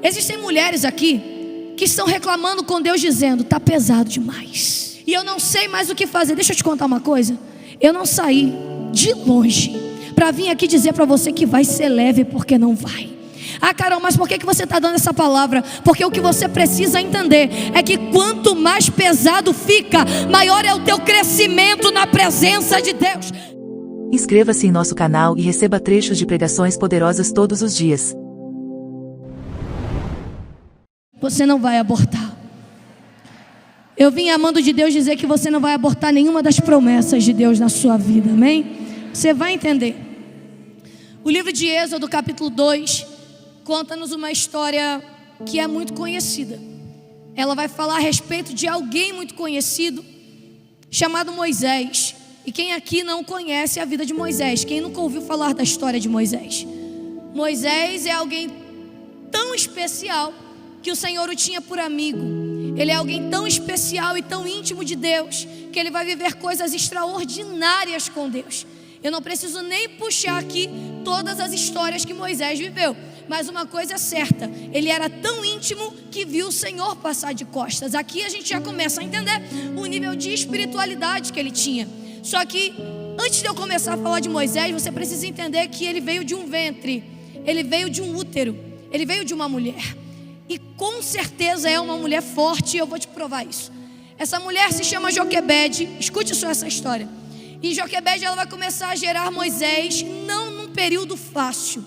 Existem mulheres aqui que estão reclamando com Deus dizendo: tá pesado demais e eu não sei mais o que fazer. Deixa eu te contar uma coisa. Eu não saí de longe para vir aqui dizer para você que vai ser leve, porque não vai. Ah, Carol, mas por que você está dando essa palavra? Porque o que você precisa entender é que quanto mais pesado fica, maior é o teu crescimento na presença de Deus. Inscreva-se em nosso canal e receba trechos de pregações poderosas todos os dias. Você não vai abortar. Eu vim amando de Deus dizer que você não vai abortar nenhuma das promessas de Deus na sua vida, amém? Você vai entender. O livro de Êxodo, capítulo 2, conta-nos uma história que é muito conhecida. Ela vai falar a respeito de alguém muito conhecido, chamado Moisés. E quem aqui não conhece a vida de Moisés? Quem nunca ouviu falar da história de Moisés? Moisés é alguém tão especial que o Senhor o tinha por amigo. Ele é alguém tão especial e tão íntimo de Deus que ele vai viver coisas extraordinárias com Deus. Eu não preciso nem puxar aqui todas as histórias que Moisés viveu, mas uma coisa é certa: ele era tão íntimo que viu o Senhor passar de costas. Aqui a gente já começa a entender o nível de espiritualidade que ele tinha. Só que antes de eu começar a falar de Moisés, você precisa entender que ele veio de um ventre, ele veio de um útero, ele veio de uma mulher. E com certeza é uma mulher forte, e eu vou te provar isso. Essa mulher se chama Joquebede. Escute só essa história. E Joquebede, ela vai começar a gerar Moisés, não num período fácil.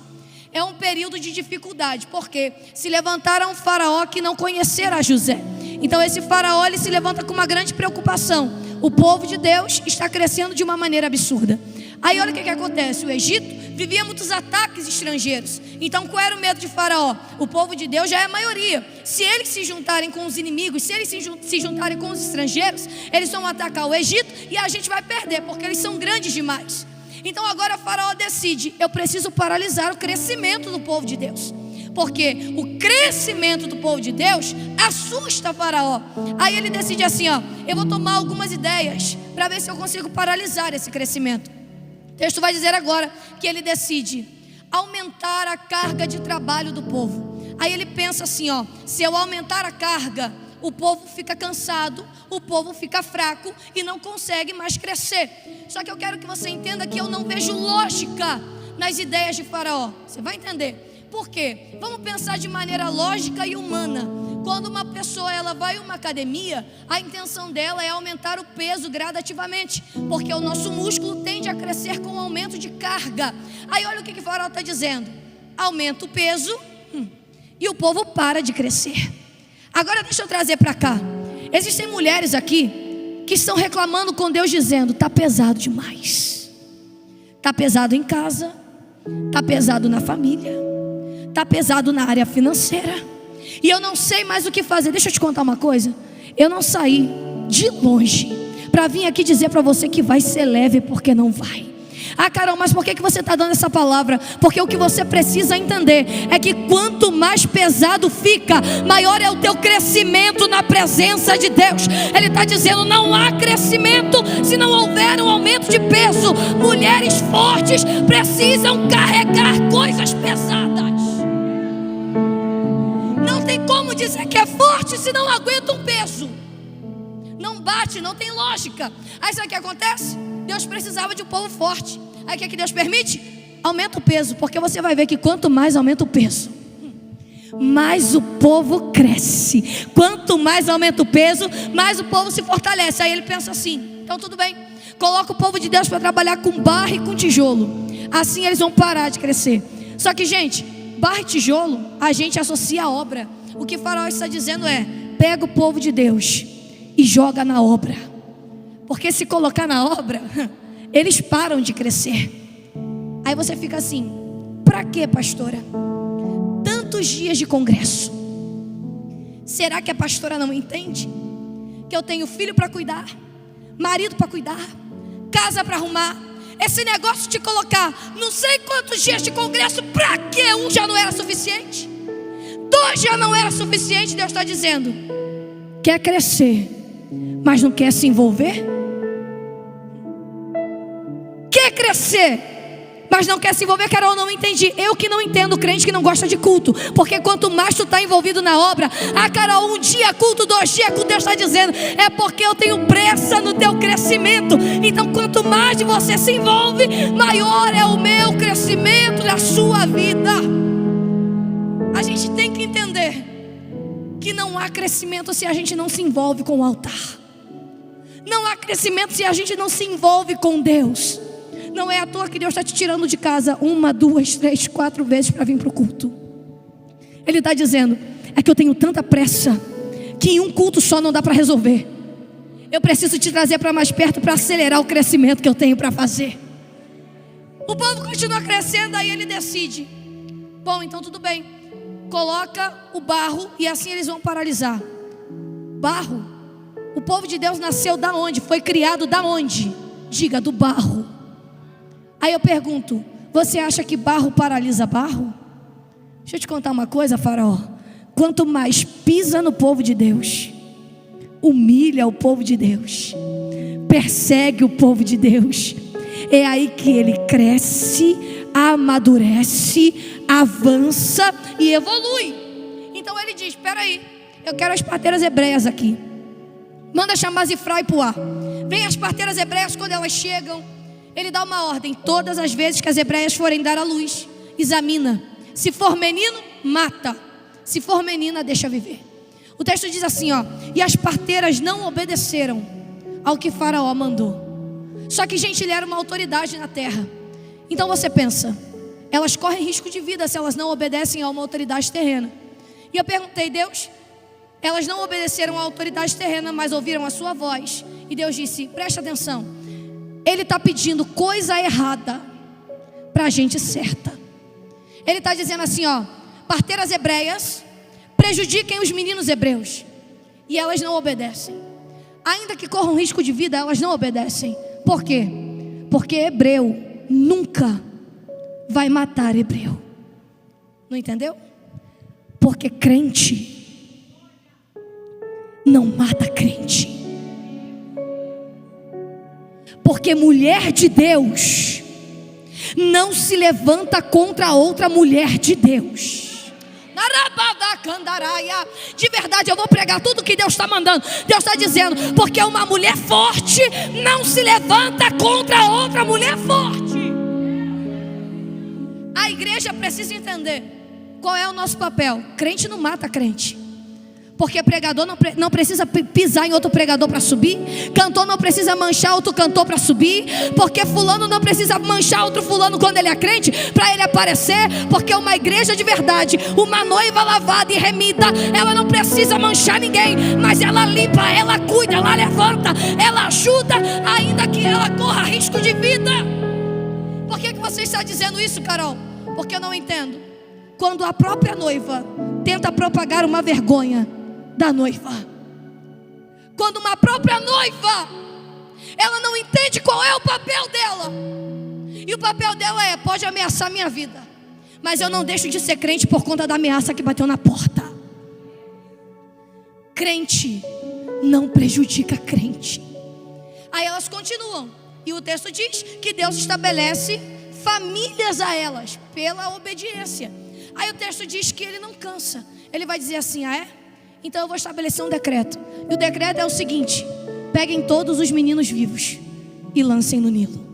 É um período de dificuldade, porque se levantaram um faraó que não conhecera José. Então esse faraó, ele se levanta com uma grande preocupação. O povo de Deus está crescendo de uma maneira absurda. Aí olha o que acontece. O Egito vivia muitos ataques estrangeiros. Então qual era o medo de Faraó? O povo de Deus já é a maioria. Se eles se juntarem com os inimigos, se eles se juntarem com os estrangeiros, eles vão atacar o Egito e a gente vai perder, porque eles são grandes demais. Então agora Faraó decide: eu preciso paralisar o crescimento do povo de Deus, porque o crescimento do povo de Deus assusta Faraó. Aí ele decide assim, eu vou tomar algumas ideias para ver se eu consigo paralisar esse crescimento. O texto vai dizer agora que ele decide aumentar a carga de trabalho do povo. Aí ele pensa assim, se eu aumentar a carga, o povo fica cansado, o povo fica fraco e não consegue mais crescer. Só que eu quero que você entenda que eu não vejo lógica nas ideias de Faraó. Você vai entender. Por quê? Vamos pensar de maneira lógica e humana. Quando uma pessoa ela vai a uma academia, a intenção dela é aumentar o peso gradativamente, porque o nosso músculo tende a crescer com o aumento de carga. Aí olha o que o Faraó está dizendo: aumenta o peso e o povo para de crescer. Agora deixa eu trazer para cá. Existem mulheres aqui que estão reclamando com Deus dizendo: tá pesado demais. Tá pesado em casa, tá pesado na família, tá pesado na área financeira, e eu não sei mais o que fazer. Deixa eu te contar uma coisa. Eu não saí de longe para vir aqui dizer para você que vai ser leve, porque não vai. Ah, Carol, mas por que você está dando essa palavra? Porque o que você precisa entender é que quanto mais pesado fica, maior é o teu crescimento na presença de Deus. Ele está dizendo: não há crescimento se não houver um aumento de peso. Mulheres fortes precisam carregar coisas pesadas. Não tem como dizer que é forte se não aguenta um peso. Não bate, não tem lógica. Aí sabe o que acontece? Deus precisava de um povo forte. Aí o que Deus permite? Aumenta o peso, porque você vai ver que quanto mais aumenta o peso, mais o povo cresce. Quanto mais aumenta o peso, mais o povo se fortalece. Aí ele pensa assim: então tudo bem, coloca o povo de Deus para trabalhar com barro e com tijolo. Assim eles vão parar de crescer. Só que, gente, barro e tijolo a gente associa a obra. O que Faraó está dizendo é: pega o povo de Deus e joga na obra, porque se colocar na obra, eles param de crescer. Aí você fica assim: para que, pastora? Tantos dias de congresso. Será que a pastora não entende que eu tenho filho para cuidar, marido para cuidar, casa para arrumar? Esse negócio de colocar não sei quantos dias de congresso, para que? Um já não era suficiente, 2 já não era suficiente. Deus está dizendo: quer crescer, mas não quer se envolver? Quer crescer, mas não quer se envolver. Carol, não entendi. Eu que não entendo crente que não gosta de culto, porque quanto mais tu está envolvido na obra, Carol, um dia culto, 2 dias culto, Deus está dizendo, é porque eu tenho pressa no teu crescimento. Então quanto mais você se envolve, maior é o meu crescimento na sua vida. A gente tem que entender que não há crescimento se a gente não se envolve com o altar. Não há crescimento se a gente não se envolve com Deus. Não é à toa que Deus está te tirando de casa 1, 2, 3, 4 vezes para vir para o culto. Ele está dizendo, é que eu tenho tanta pressa que em um culto só não dá para resolver. Eu preciso te trazer para mais perto para acelerar o crescimento que eu tenho para fazer. O povo continua crescendo, aí ele decide, bom, então tudo bem, coloca o barro e assim eles vão paralisar. Barro, o povo de Deus nasceu da onde? Foi criado da onde? Diga, do barro. Aí eu pergunto, você acha que barro paralisa barro? Deixa eu te contar uma coisa, Faraó. Quanto mais pisa no povo de Deus, humilha o povo de Deus, persegue o povo de Deus, é aí que ele cresce, amadurece, avança e evolui. Então ele diz, espera aí, eu quero as parteiras hebreias aqui. Manda chamar Zifrá e Puá. Vem as parteiras hebreias. Quando elas chegam, ele dá uma ordem, todas as vezes que as hebreias forem dar à luz, examina, se for menino, mata, se for menina, deixa viver. O texto diz assim, ó, e as parteiras não obedeceram ao que Faraó mandou. Só que, gente, ele era uma autoridade na terra. Então você pensa, elas correm risco de vida se elas não obedecem a uma autoridade terrena. E eu perguntei, Deus, elas não obedeceram à autoridade terrena, mas ouviram a sua voz. E Deus disse, presta atenção, ele está pedindo coisa errada para a gente certa. Ele está dizendo assim, ó, parteiras hebreias prejudiquem os meninos hebreus, e elas não obedecem. Ainda que corram risco de vida, elas não obedecem. Por quê? Porque hebreu nunca vai matar hebreu. Não entendeu? Porque crente não mata crente. Porque mulher de Deus não se levanta contra outra mulher de Deus. De verdade, eu vou pregar tudo que Deus está mandando. Deus está dizendo, porque uma mulher forte não se levanta contra outra mulher forte. A igreja precisa entender qual é o nosso papel. Crente não mata crente. Porque pregador não precisa pisar em outro pregador para subir. Cantor não precisa manchar outro cantor para subir. Porque fulano não precisa manchar outro fulano quando ele é crente para ele aparecer. Porque uma igreja de verdade, uma noiva lavada e remida, ela não precisa manchar ninguém, mas ela limpa, ela cuida, ela levanta, ela ajuda, ainda que ela corra risco de vida. Por que você está dizendo isso, Carol? Porque eu não entendo. Quando a própria noiva tenta propagar uma vergonha da noiva, quando uma própria noiva, ela não entende qual é o papel dela, e o papel dela é, pode ameaçar minha vida, mas eu não deixo de ser crente por conta da ameaça que bateu na porta. Crente não prejudica crente. Aí elas continuam, e o texto diz que Deus estabelece famílias a elas pela obediência. Aí o texto diz que ele não cansa. Ele vai dizer assim, ah é? Então eu vou estabelecer um decreto. E o decreto é o seguinte: peguem todos os meninos vivos e lancem no Nilo.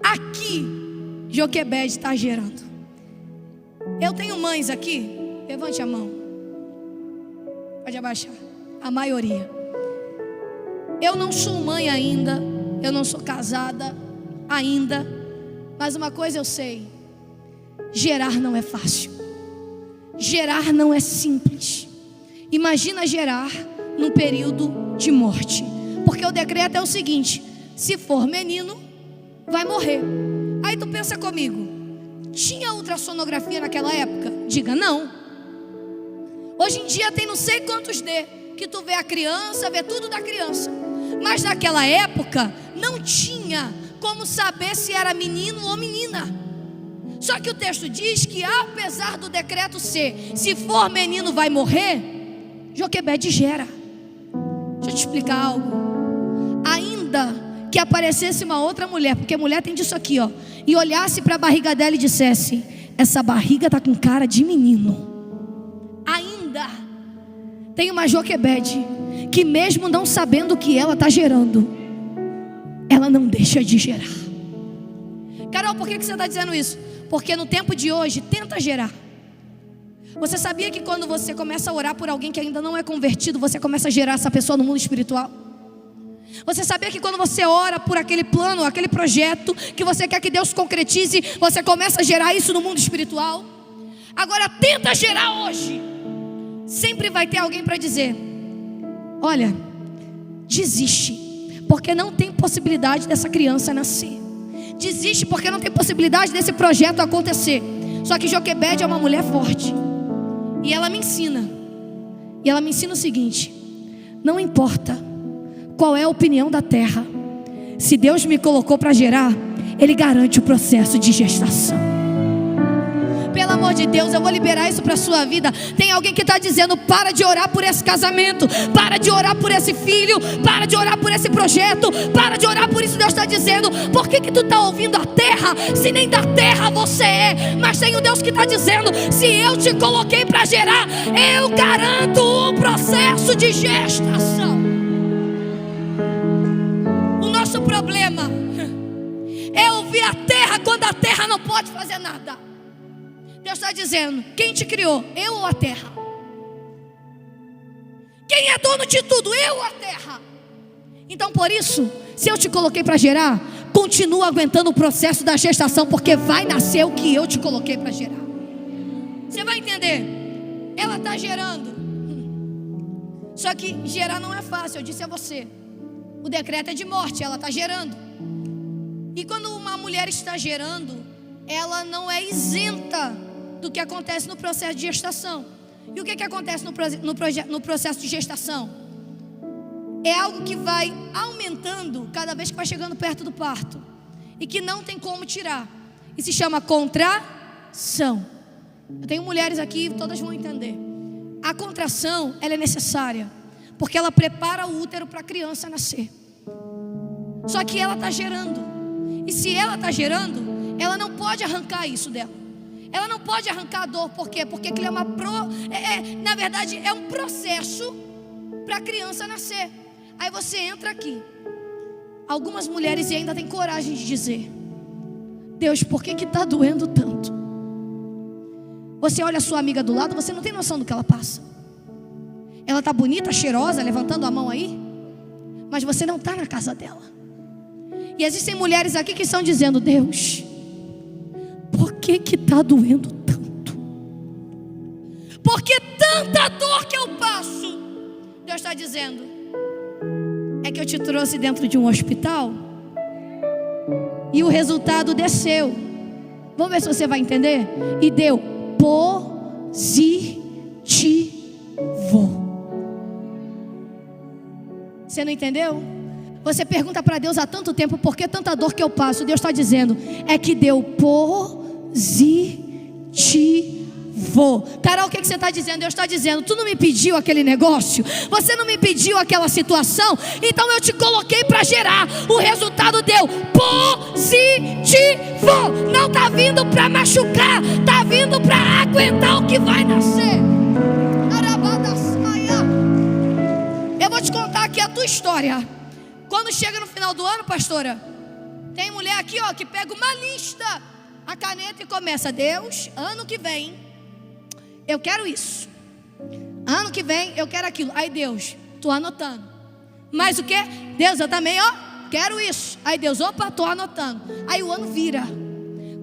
Aqui Joquebede está gerando. Eu tenho mães aqui, levante a mão, pode abaixar, a maioria. Eu não sou mãe ainda, eu não sou casada ainda, mas uma coisa eu sei: gerar não é fácil, gerar não é simples. Imagina gerar num período de morte, porque o decreto é o seguinte: se for menino, vai morrer. Aí tu pensa comigo, tinha ultrassonografia naquela época? Diga não. Hoje em dia tem não sei quantos D, que tu vê a criança, vê tudo da criança. Mas naquela época não tinha como saber se era menino ou menina. Só que o texto diz que apesar do decreto ser, se for menino vai morrer, Joquebede gera. Deixa eu te explicar algo. Ainda que aparecesse uma outra mulher, porque mulher tem disso aqui, ó, e olhasse para a barriga dela e dissesse: essa barriga está com cara de menino. Ainda tem uma Joquebede que, mesmo não sabendo o que ela está gerando, ela não deixa de gerar. Carol, por que você está dizendo isso? Porque no tempo de hoje, tenta gerar. Você sabia que quando você começa a orar por alguém que ainda não é convertido, você começa a gerar essa pessoa no mundo espiritual? Você sabia que quando você ora por aquele plano, aquele projeto que você quer que Deus concretize, você começa a gerar isso no mundo espiritual? Agora tenta gerar hoje. Sempre vai ter alguém para dizer: olha, desiste, porque não tem possibilidade dessa criança nascer. Desiste porque não tem possibilidade desse projeto acontecer. Só que Joquebede é uma mulher forte, e ela me ensina. E ela me ensina o seguinte: não importa qual é a opinião da terra, se Deus me colocou para gerar, Ele garante o processo de gestação. Pelo amor de Deus, eu vou liberar isso para a sua vida. Tem alguém que está dizendo: para de orar por esse casamento, para de orar por esse filho, para de orar por esse projeto, para de orar por isso. Deus está dizendo: por que tu está ouvindo a terra, se nem da terra você é? Mas tem o Deus que está dizendo: se eu te coloquei para gerar, eu garanto o processo de gestação. O nosso problema é ouvir a terra quando a terra não pode fazer nada. Deus está dizendo: quem te criou? Eu ou a terra? Quem é dono de tudo? Eu ou a terra? Então por isso, se eu te coloquei para gerar, continua aguentando o processo da gestação, porque vai nascer o que eu te coloquei para gerar. Você vai entender? Ela está gerando. Só que gerar não é fácil, eu disse a você. O decreto é de morte, ela está gerando. E quando uma mulher está gerando, ela não é isenta do que acontece no processo de gestação. E o que acontece no processo de gestação? É algo que vai aumentando cada vez que vai chegando perto do parto, e que não tem como tirar. E se chama contração. Eu tenho mulheres aqui, todas vão entender. A contração, ela é necessária, porque ela prepara o útero para a criança nascer. Só que ela está gerando. E se ela está gerando, ela não pode arrancar isso dela. Ela não pode arrancar a dor. Por quê? Porque aquilo na verdade é um processo para a criança nascer. Aí você entra aqui. Algumas mulheres ainda têm coragem de dizer: Deus, por que está doendo tanto? Você olha a sua amiga do lado, você não tem noção do que ela passa. Ela está bonita, cheirosa, levantando a mão aí, mas você não está na casa dela. E existem mulheres aqui que estão dizendo: Deus, por que está doendo tanto? Porque tanta dor que eu passo. Deus está dizendo: é que eu te trouxe dentro de um hospital e o resultado desceu. Vamos ver se você vai entender. E deu positivo. Você não entendeu? Você pergunta para Deus há tanto tempo: por que tanta dor que eu passo? Deus está dizendo: é que deu positivo. Carol, o que você está dizendo? Deus está dizendo: tu não me pediu aquele negócio, você não me pediu aquela situação, então eu te coloquei para gerar. O resultado deu positivo. Não está vindo para machucar, está vindo para aguentar o que vai nascer. Eu vou te contar aqui a tua história. Quando chega no final do ano, pastora, tem mulher aqui, ó, que pega uma lista, a caneta, e começa: Deus, ano que vem eu quero isso, ano que vem eu quero aquilo. Aí Deus, tô anotando. Mas o que? Deus, eu também, ó, quero isso. Aí Deus, opa, tô anotando. Aí o ano vira.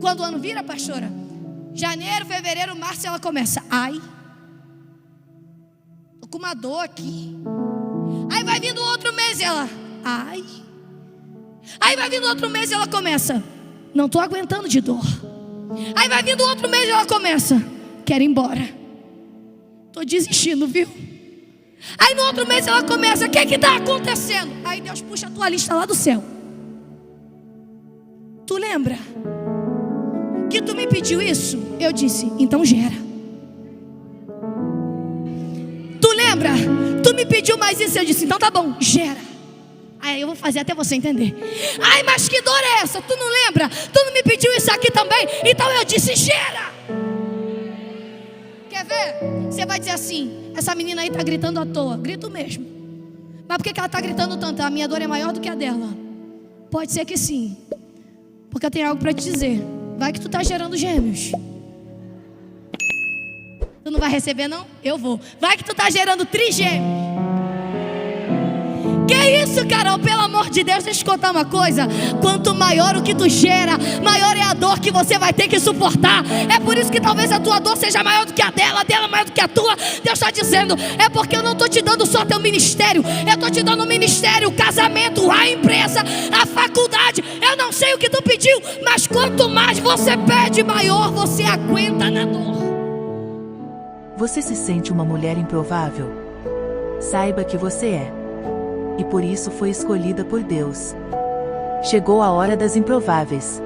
Quando o ano vira, pastora, janeiro, fevereiro, março, ela começa: ai, tô com uma dor aqui. Aí vai vindo outro mês e ela: ai. Aí vai vindo outro mês e ela começa: não estou aguentando de dor. Aí vai vindo outro mês e ela começa: quero ir embora, estou desistindo, viu? Aí no outro mês ela começa: o que está acontecendo? Aí Deus puxa a tua lista lá do céu. Tu lembra que tu me pediu isso? Eu disse: então gera. Tu lembra? Tu me pediu mais isso? Eu disse: então tá bom, gera. Aí eu vou fazer até você entender. Ai, mas que dor é essa? Tu não lembra? Tu não me pediu isso aqui também? Então eu disse, cheira. Quer ver? Você vai dizer assim, essa menina aí tá gritando à toa. Grito mesmo. Mas por que ela tá gritando tanto? A minha dor é maior do que a dela. Pode ser que sim. Porque eu tenho algo para te dizer. Vai que tu tá gerando gêmeos. Tu não vai receber não? Eu vou. Vai que tu tá gerando trigêmeos. Que isso, Carol? Pelo amor de Deus, deixa eu te contar uma coisa. Quanto maior o que tu gera, maior é a dor que você vai ter que suportar. É por isso que talvez a tua dor seja maior do que a dela maior do que a tua. Deus está dizendo, é porque eu não estou te dando só teu ministério. Eu estou te dando o ministério, o casamento, a empresa, a faculdade. Eu não sei o que tu pediu, mas quanto mais você pede, maior você aguenta na dor. Você se sente uma mulher improvável? Saiba que você é. E por isso foi escolhida por Deus. Chegou a hora das improváveis.